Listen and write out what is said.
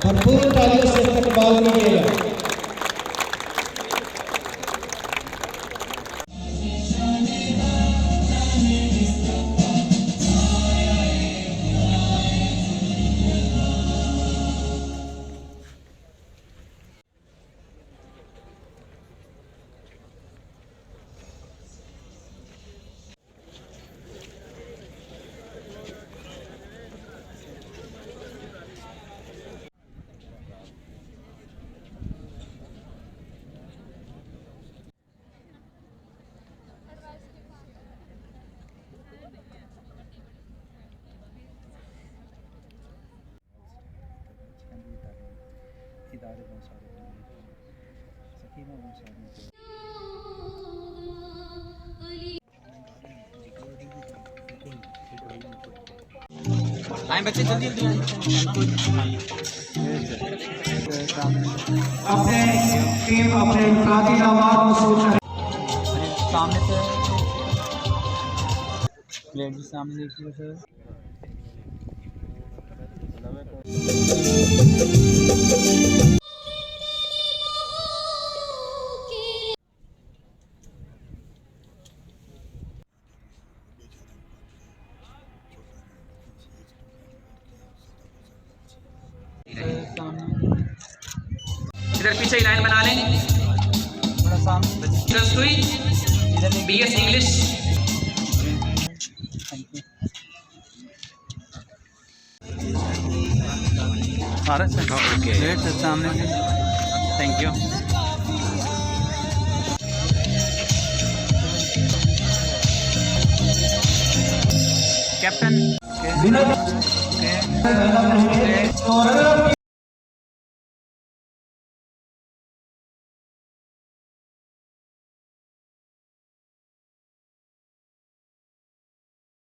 भरपूर तालियों से इस्तकबाल कीजिएगा। इदारे बहुत सारे सकीना बहुत सारे आए बच्चे जल्दी जल्दी अपने टीम अपने इनफरादी नामात वसूल करें। सामने से प्लेट भी सामने देखिए सर। इधर पीछे लाइन बना लें, थोड़ा सामने प्लस हुई BS इंग्लिश। ओके सामने थैंक यू। कैप्टन